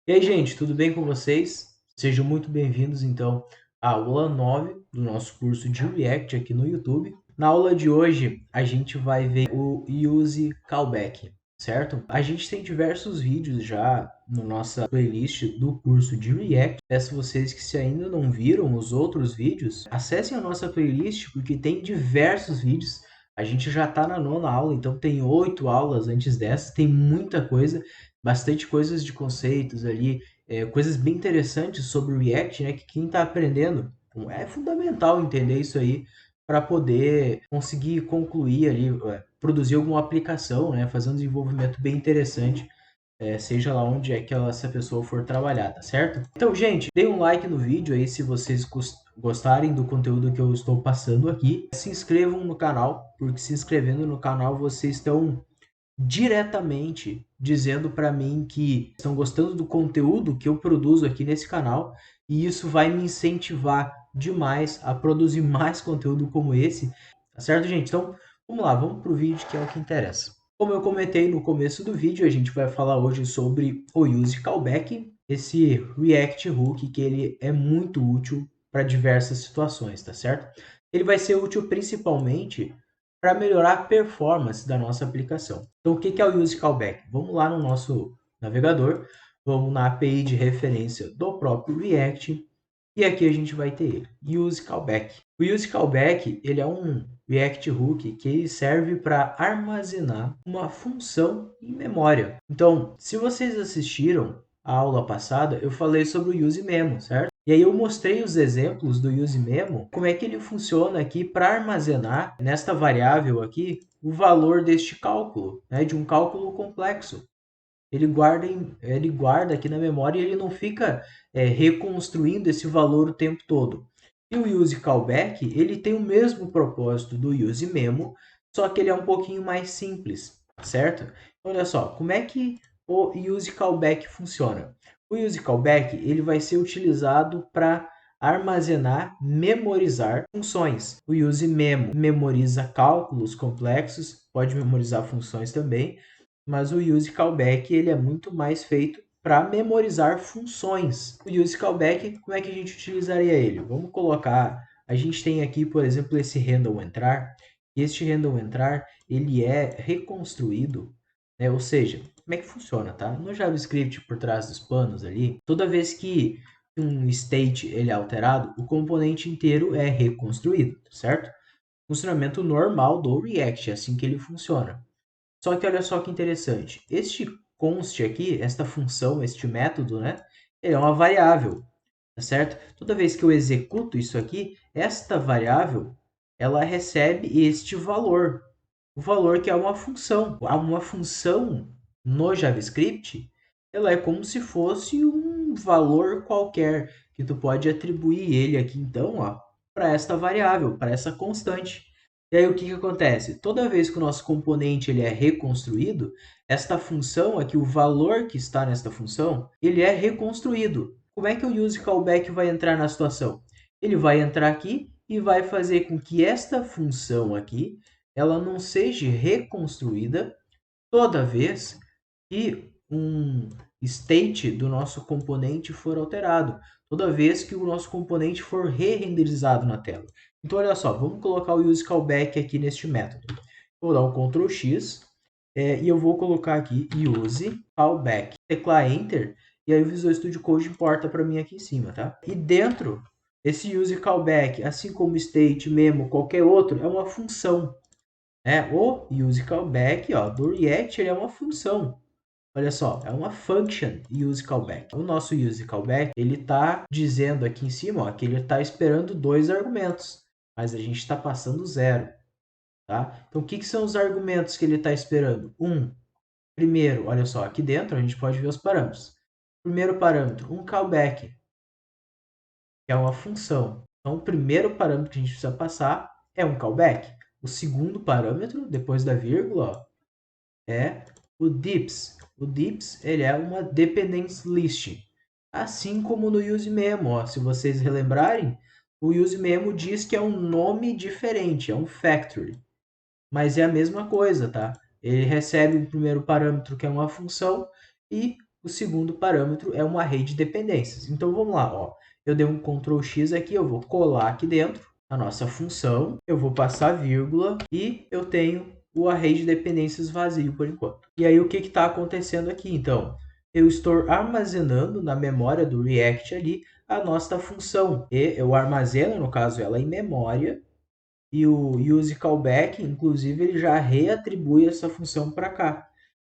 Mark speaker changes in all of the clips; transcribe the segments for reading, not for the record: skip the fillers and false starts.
Speaker 1: E aí, gente, tudo bem com vocês? Sejam muito bem-vindos, então, à aula 9 do nosso curso de React aqui no YouTube. Na aula de hoje, a gente vai ver o Use Callback, certo? A gente tem diversos vídeos já na nossa playlist do curso de React. Peço a vocês que, se ainda não viram os outros vídeos, acessem a nossa playlist, porque tem diversos vídeos. A gente já está na nona aula, então tem 8 aulas antes dessa, tem muita coisa, bastante coisas de conceitos ali, coisas bem interessantes sobre o React, né? Que quem está aprendendo é fundamental entender isso aí para poder conseguir concluir ali, produzir alguma aplicação, né? Fazer um desenvolvimento bem interessante, seja lá onde é que essa pessoa for trabalhar, tá certo? Então, gente, dê um like no vídeo aí se vocês gostarem do conteúdo que eu estou passando aqui. Se inscrevam no canal, porque se inscrevendo no canal vocês estão diretamente dizendo para mim que estão gostando do conteúdo que eu produzo aqui nesse canal, e isso vai me incentivar demais a produzir mais conteúdo como esse, tá certo, gente? Então, vamos lá, vamos pro vídeo que é o que interessa. Como eu comentei no começo do vídeo, a gente vai falar hoje sobre o Use Callback, esse React Hook que ele é muito útil para diversas situações, tá certo? Ele vai ser útil principalmente para melhorar a performance da nossa aplicação. Então, o que é o Use Callback? Vamos lá no nosso navegador, vamos na API de referência do próprio React, e aqui a gente vai ter ele, Use Callback. O Use Callback ele é um React Hook que serve para armazenar uma função em memória. Então, se vocês assistiram a aula passada, eu falei sobre o Use Memo, certo? E aí eu mostrei os exemplos do Use Memo, como é que ele funciona aqui para armazenar nesta variável aqui o valor deste cálculo, né, de um cálculo complexo. Ele guarda aqui na memória e ele não fica reconstruindo esse valor o tempo todo. E o Use Callback, ele tem o mesmo propósito do Use Memo, só que ele é um pouquinho mais simples, certo? Olha só, como é que o Use Callback funciona? O Use Callback ele vai ser utilizado para armazenar, memorizar funções. O Use Memo memoriza cálculos complexos, pode memorizar funções também, mas o Use Callback ele é muito mais feito para memorizar funções. O Use Callback, como é que a gente utilizaria ele? Vamos colocar, a gente tem aqui, por exemplo, esse handle entrar, e este handle entrar, ele é reconstruído, né? Ou seja, como é que funciona, tá? No JavaScript, por trás dos panos ali, toda vez que um state ele é alterado, o componente inteiro é reconstruído, certo? Funcionamento normal do React, é assim que ele funciona. Só que olha só que interessante. Este const aqui, esta função, este método, né? Ele é uma variável, tá certo? Toda vez que eu executo isso aqui, esta variável, ela recebe este valor. O valor que é uma função. Uma função no JavaScript, ela é como se fosse um valor qualquer, que tu pode atribuir ele aqui, então, ó, para esta variável, para essa constante. E aí o que acontece? Toda vez que o nosso componente ele é reconstruído, esta função aqui, o valor que está nesta função, ele é reconstruído. Como é que o use callback vai entrar na situação? Ele vai entrar aqui e vai fazer com que esta função aqui, ela não seja reconstruída toda vez que um state do nosso componente for alterado, toda vez que o nosso componente for re-renderizado na tela. Então, olha só, vamos colocar o use callback aqui neste método. Vou dar um Ctrl X e eu vou colocar aqui use callback. Teclar Enter e aí o Visual Studio Code importa para mim aqui em cima, tá? E dentro esse use callback, assim como state, memo, qualquer outro, é uma função. O use callback ó, do React ele é uma função. Olha só, é uma function use callback. O nosso use callback, ele está dizendo aqui em cima ó, que ele está esperando 2 argumentos, mas a gente está passando 0. Tá? Então, o que são os argumentos que ele está esperando? Primeiro, olha só, aqui dentro a gente pode ver os parâmetros. Primeiro parâmetro, um callback, que é uma função. Então, o primeiro parâmetro que a gente precisa passar é um callback. O segundo parâmetro, depois da vírgula, ó, é o dips. O dips ele é uma dependence list. Assim como no useMemo, ó, se vocês relembrarem, o useMemo diz que é um nome diferente, é um factory. Mas é a mesma coisa, tá? Ele recebe o primeiro parâmetro, que é uma função, e o segundo parâmetro é um array de dependências. Então vamos lá, ó. Eu dei um Ctrl X aqui, eu vou colar aqui dentro a nossa função, eu vou passar vírgula e eu tenho o array de dependências vazio por enquanto. E aí o que está acontecendo aqui então? Eu estou armazenando na memória do React ali a nossa função. E eu armazeno, no caso, ela em memória. E o use callback, inclusive, ele já reatribui essa função para cá.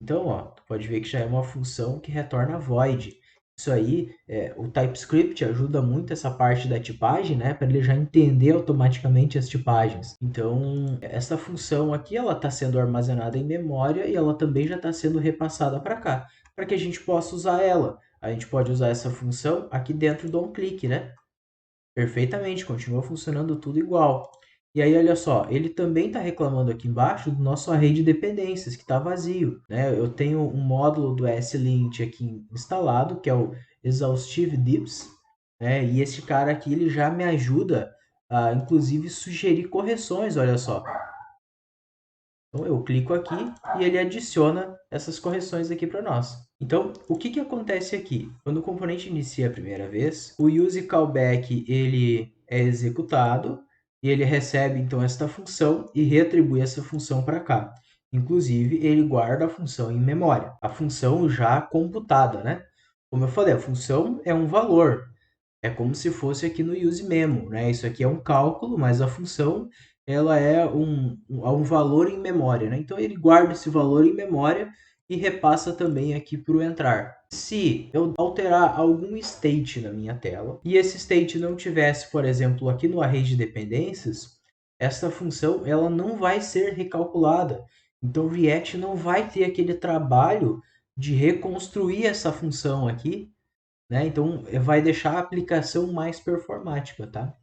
Speaker 1: Então, ó, tu pode ver que já é uma função que retorna void. Isso aí, o TypeScript ajuda muito essa parte da tipagem, né? Para ele já entender automaticamente as tipagens. Então, essa função aqui, ela está sendo armazenada em memória e ela também já está sendo repassada para cá, para que a gente possa usar ela. A gente pode usar essa função aqui dentro do onClick, né? Perfeitamente, continua funcionando tudo igual. E aí, olha só, ele também está reclamando aqui embaixo do nosso array de dependências, que está vazio, né? Eu tenho um módulo do ESLint aqui instalado, que é o Exhaustive Dips, né? E esse cara aqui, ele já me ajuda a, inclusive, sugerir correções, olha só. Então, eu clico aqui e ele adiciona essas correções aqui para nós. Então, o que acontece aqui? Quando o componente inicia a primeira vez, o use callback ele é executado e ele recebe, então, esta função e reatribui essa função para cá. Inclusive, ele guarda a função em memória, a função já computada, né? Como eu falei, a função é um valor. É como se fosse aqui no useMemo, né? Isso aqui é um cálculo, mas a função ela é um valor em memória, né? Então ele guarda esse valor em memória e repassa também aqui para o entrar. Se eu alterar algum state na minha tela e esse state não tivesse, por exemplo, aqui no array de dependências, essa função ela não vai ser recalculada. Então o React não vai ter aquele trabalho de reconstruir essa função aqui, né? Então, vai deixar a aplicação mais performática, tá?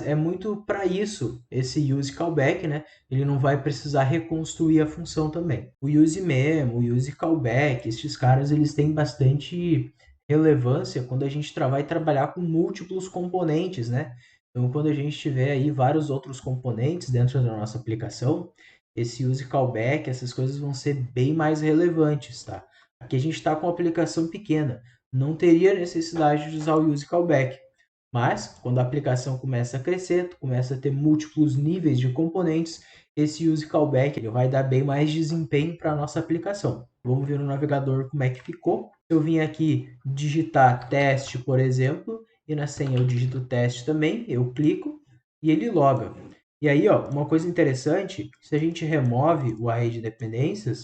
Speaker 1: É muito para isso esse use callback, né? Ele não vai precisar reconstruir a função também. O use memo, o use callback, esses caras eles têm bastante relevância quando a gente vai trabalhar com múltiplos componentes, né? Então, quando a gente tiver aí vários outros componentes dentro da nossa aplicação, esse use callback, essas coisas vão ser bem mais relevantes, tá? Aqui a gente está com uma aplicação pequena, não teria necessidade de usar o use callback. Mas, quando a aplicação começa a crescer, começa a ter múltiplos níveis de componentes, esse use callback ele vai dar bem mais desempenho para a nossa aplicação. Vamos ver no navegador como é que ficou. Eu vim aqui digitar teste, por exemplo, e na senha eu digito teste também, eu clico e ele loga. E aí, ó, uma coisa interessante, se a gente remove o array de dependências,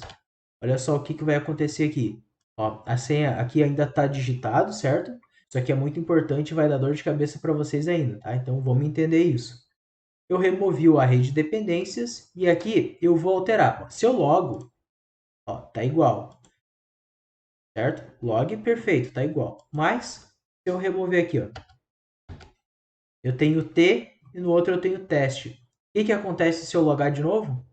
Speaker 1: olha só o que vai acontecer aqui. Ó, a senha aqui ainda está digitado, certo? Isso aqui é muito importante e vai dar dor de cabeça para vocês ainda, tá? Então vamos entender isso. Eu removi o array de dependências e aqui eu vou alterar. Se eu logo, ó, tá igual, certo? Log, perfeito, tá igual. Mas se eu remover aqui, ó, eu tenho T e no outro eu tenho teste. O que acontece se eu logar de novo?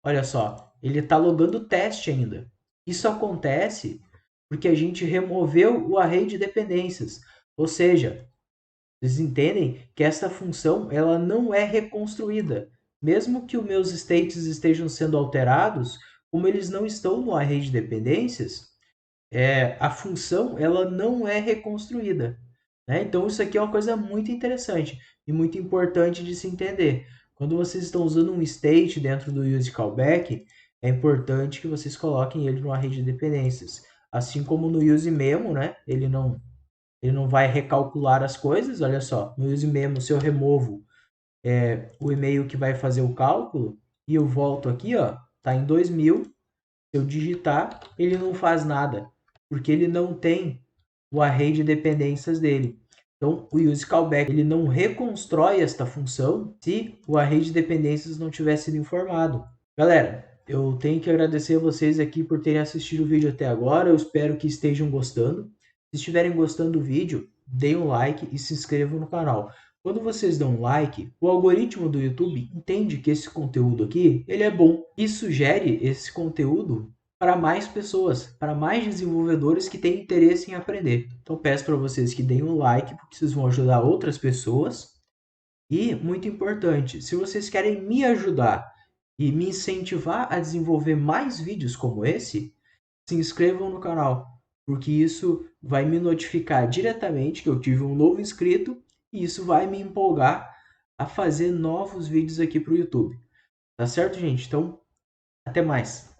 Speaker 1: Olha só, ele está logando teste ainda. Isso acontece porque a gente removeu o array de dependências. Ou seja, vocês entendem que essa função ela não é reconstruída. Mesmo que os meus states estejam sendo alterados, como eles não estão no array de dependências, a função ela não é reconstruída, né? Então isso aqui é uma coisa muito interessante e muito importante de se entender. Quando vocês estão usando um state dentro do use callback, é importante que vocês coloquem ele no array de dependências. Assim como no use memo, né? Ele não vai recalcular as coisas. Olha só, no use memo, se eu removo o e-mail que vai fazer o cálculo e eu volto aqui, ó, tá em 2000, se eu digitar, ele não faz nada, porque ele não tem o array de dependências dele. Então, o use callback ele não reconstrói esta função se o array de dependências não tiver sido informado. Galera, eu tenho que agradecer a vocês aqui por terem assistido o vídeo até agora. Eu espero que estejam gostando. Se estiverem gostando do vídeo, deem um like e se inscrevam no canal. Quando vocês dão um like, o algoritmo do YouTube entende que esse conteúdo aqui ele é bom e sugere esse conteúdo para mais pessoas, para mais desenvolvedores que têm interesse em aprender. Então peço para vocês que deem um like, porque vocês vão ajudar outras pessoas. E, muito importante, se vocês querem me ajudar e me incentivar a desenvolver mais vídeos como esse, se inscrevam no canal, porque isso vai me notificar diretamente que eu tive um novo inscrito e isso vai me empolgar a fazer novos vídeos aqui para o YouTube. Tá certo, gente? Então, até mais.